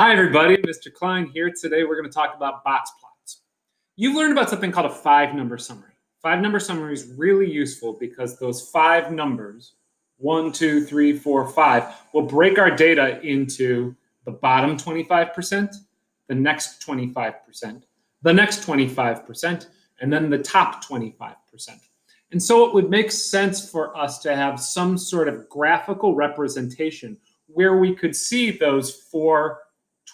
Hi everybody, Mr. Klein here. Today we're going to talk about box plots. You've learned about something called a 5-number summary. 5-number summary is really useful because those 5 numbers, 1, 2, 3, 4, 5, will break our data into the bottom 25%, the next 25%, the next 25%, and then the top 25%. And so it would make sense for us to have some sort of graphical representation where we could see those 4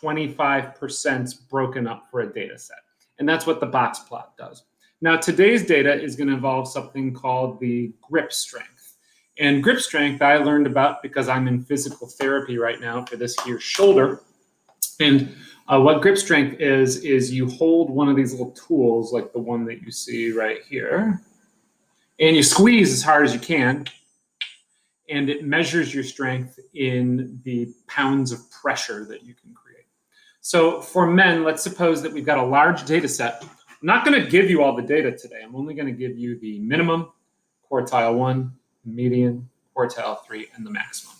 25% broken up for a data set. And that's what the box plot does. Now, today's data is going to involve something called the grip strength. And grip strength I learned about because I'm in physical therapy right now for this here shoulder. And what grip strength is you hold one of these little tools like the one that you see right here, and you squeeze as hard as you can, and it measures your strength in the pounds of pressure that you can create. So for men, let's suppose that we've got a large data set. I'm not going to give you all the data today. I'm only going to give you the minimum, quartile 1, median, quartile 3, and the maximum.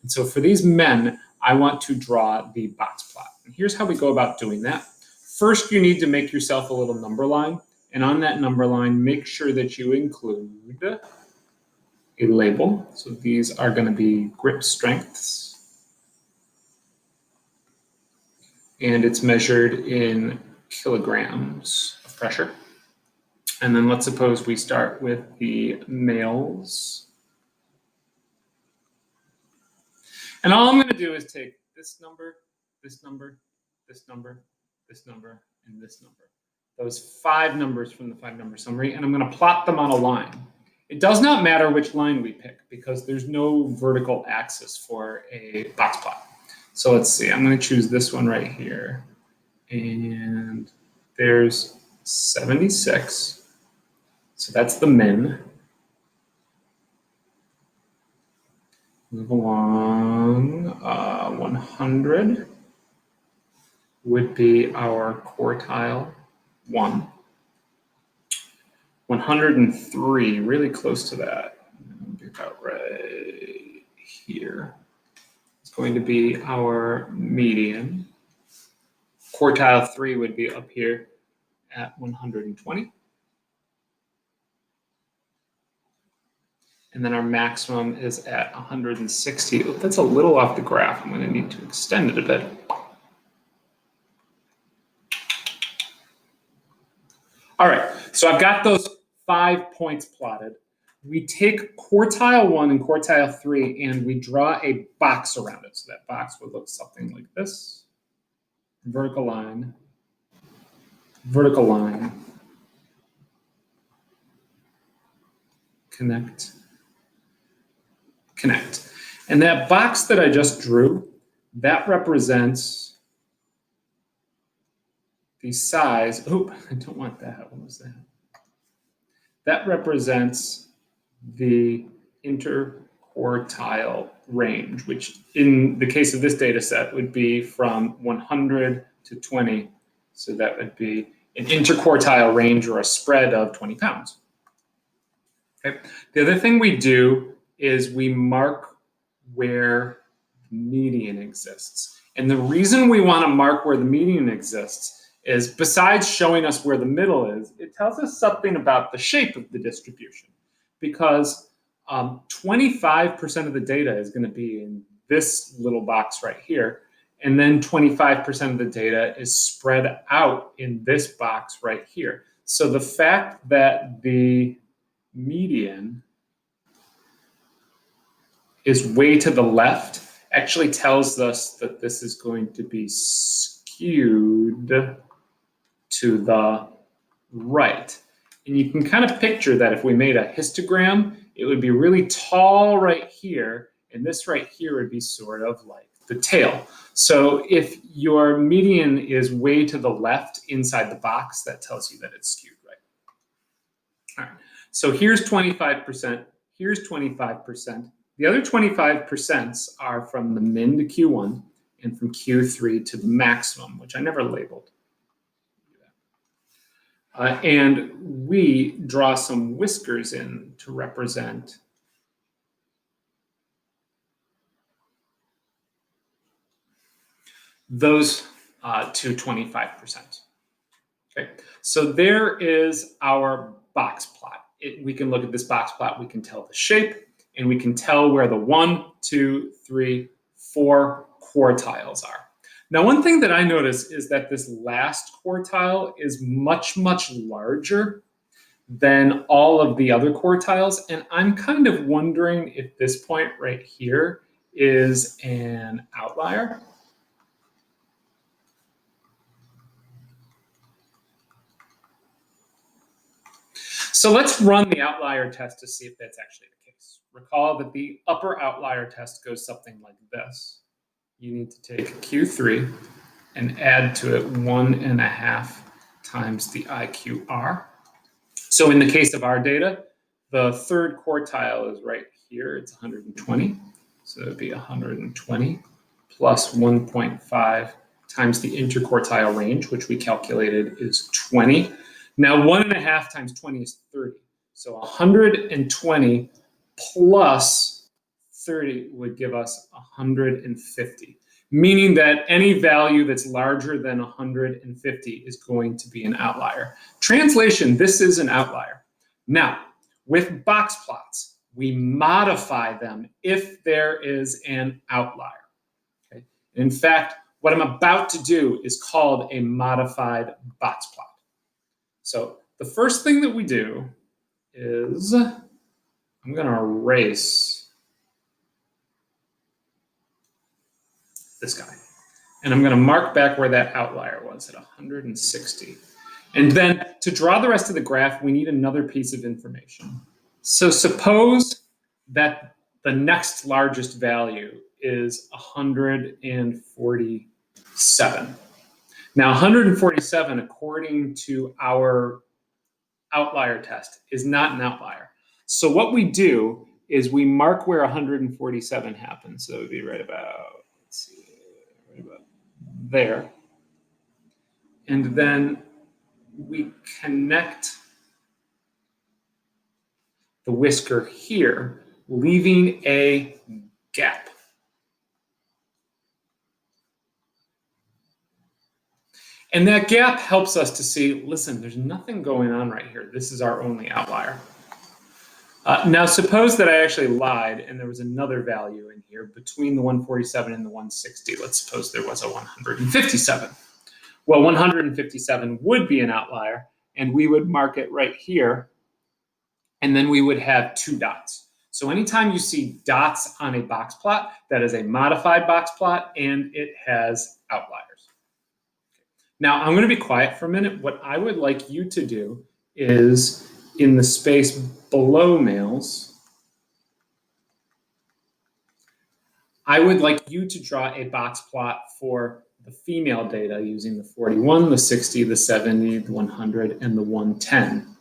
And so for these men, I want to draw the box plot. And here's how we go about doing that. First, you need to make yourself a little number line. And on that number line, make sure that you include a label. So these are going to be grip strengths. And it's measured in kilograms of pressure. And then let's suppose we start with the males. And all I'm going to do is take this number, this number, this number, this number, and this number. Those 5 numbers from the 5-number summary, and I'm going to plot them on a line. It does not matter which line we pick because there's no vertical axis for a box plot. So let's see, I'm going to choose this one right here. And there's 76. So that's the min. Move along. 100 would be our quartile 1. 103, really close to that. Be about right here. Going to be our median. Quartile 3 would be up here at 120. And then our maximum is at 160. Oh, that's a little off the graph. I'm going to need to extend it a bit. All right, so I've got those 5 points plotted. We take quartile 1 and quartile 3 and we draw a box around it. So that box would look something like this. Vertical line, connect, connect. And that box that I just drew, that represents the size. Oh, I don't want that. What was that? That represents the interquartile range, which in the case of this data set would be from 100 to 20. So that would be an interquartile range or a spread of 20 pounds. Okay. The other thing we do is we mark where the median exists. And the reason we want to mark where the median exists is besides showing us where the middle is, it tells us something about the shape of the distribution. Because 25% of the data is going to be in this little box right here. And then 25% of the data is spread out in this box right here. So the fact that the median is way to the left actually tells us that this is going to be skewed to the right. And you can kind of picture that if we made a histogram, it would be really tall right here, and this right here would be sort of like the tail. So if your median is way to the left inside the box, that tells you that it's skewed right. All right, so here's 25%, here's 25%. The other 25% are from the min to Q1 and from Q3 to the maximum, which I never labeled. And we draw some whiskers in to represent those to 25%. Okay, so there is our box plot. We can look at this box plot, we can tell the shape, and we can tell where the 1, 2, 3, 4 quartiles are. Now, one thing that I notice is that this last quartile is much, much larger than all of the other quartiles, and I'm kind of wondering if this point right here is an outlier. So let's run the outlier test to see if that's actually the case. Recall that the upper outlier test goes something like this. You need to take Q3 and add to it 1.5 times the IQR. So in the case of our data, the third quartile is right here. It's 120. So it would be 120 plus 1.5 times the interquartile range, which we calculated is 20. Now, 1.5 times 20 is 30. So 120 plus 30 would give us 150, meaning that any value that's larger than 150 is going to be an outlier. Translation, this is an outlier. Now, with box plots, we modify them if there is an outlier. Okay? In fact, what I'm about to do is called a modified box plot. So the first thing that we do is I'm going to erase this guy. And I'm going to mark back where that outlier was at 160. And then to draw the rest of the graph, we need another piece of information. So suppose that the next largest value is 147. Now, 147, according to our outlier test, is not an outlier. So what we do is we mark where 147 happens. So it would be right about, let's see, right about there. And then we connect the whisker here, leaving a gap. And that gap helps us to see, listen, there's nothing going on right here. This is our only outlier. Now, suppose that I actually lied and there was another value in here between the 147 and the 160. Let's suppose there was a 157. Well, 157 would be an outlier, and we would mark it right here, and then we would have 2 dots. So anytime you see dots on a box plot, that is a modified box plot, and it has outliers. Now, I'm going to be quiet for a minute. What I would like you to do is, in the space below males, I would like you to draw a box plot for the female data using the 41, the 60, the 70, the 100, and the 110.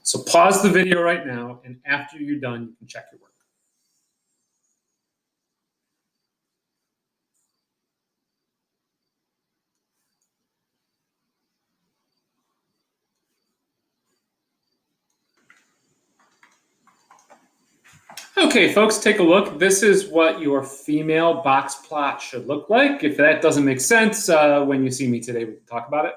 So pause the video right now, and after you're done, you can check your work. Okay, folks, take a look. This is what your female box plot should look like. If that doesn't make sense, when you see me today, we can talk about it.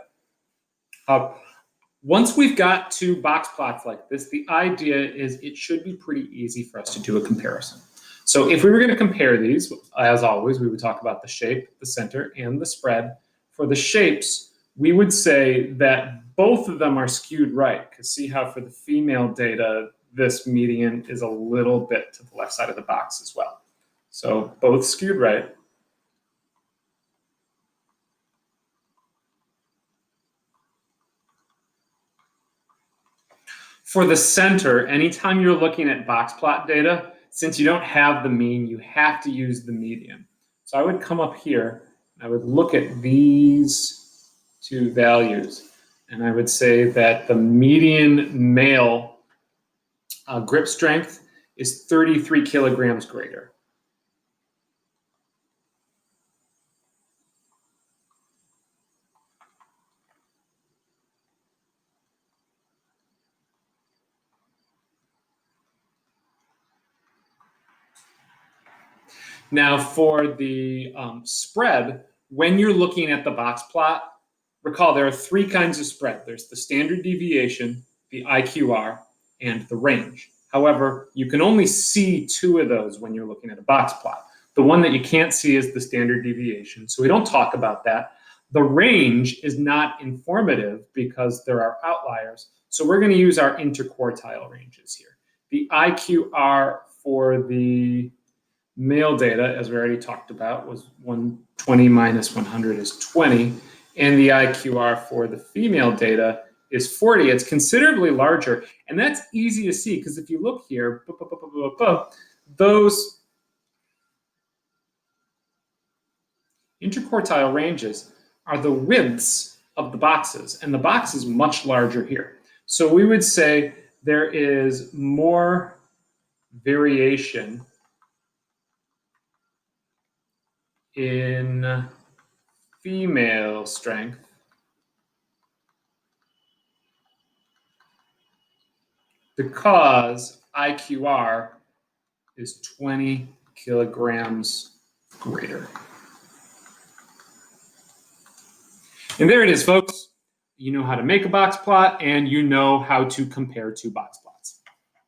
Once we've got 2 box plots like this, the idea is it should be pretty easy for us to do a comparison. So if we were going to compare these, as always, we would talk about the shape, the center, and the spread. For the shapes, we would say that both of them are skewed right, because see how for the female data, this median is a little bit to the left side of the box as well. So both skewed right. For the center, anytime you're looking at box plot data, since you don't have the mean, you have to use the median. So I would come up here, I would look at these 2 values, and I would say that the median male grip strength is 33 kilograms greater. Now for the spread, when you're looking at the box plot, recall there are three kinds of spread. There's the standard deviation, the IQR, and the range. However, you can only see two of those when you're looking at a box plot. The one that you can't see is the standard deviation, so we don't talk about that. The range is not informative because there are outliers, so we're going to use our interquartile ranges here. The IQR for the male data, as we already talked about, was 120 minus 100 is 20, and the IQR for the female data is 40. It's considerably larger, and that's easy to see because if you look here, those interquartile ranges are the widths of the boxes, and the box is much larger here. So we would say there is more variation in female strength because IQR is 20 kilograms greater. And there it is, folks. You know how to make a box plot, and you know how to compare two box plots.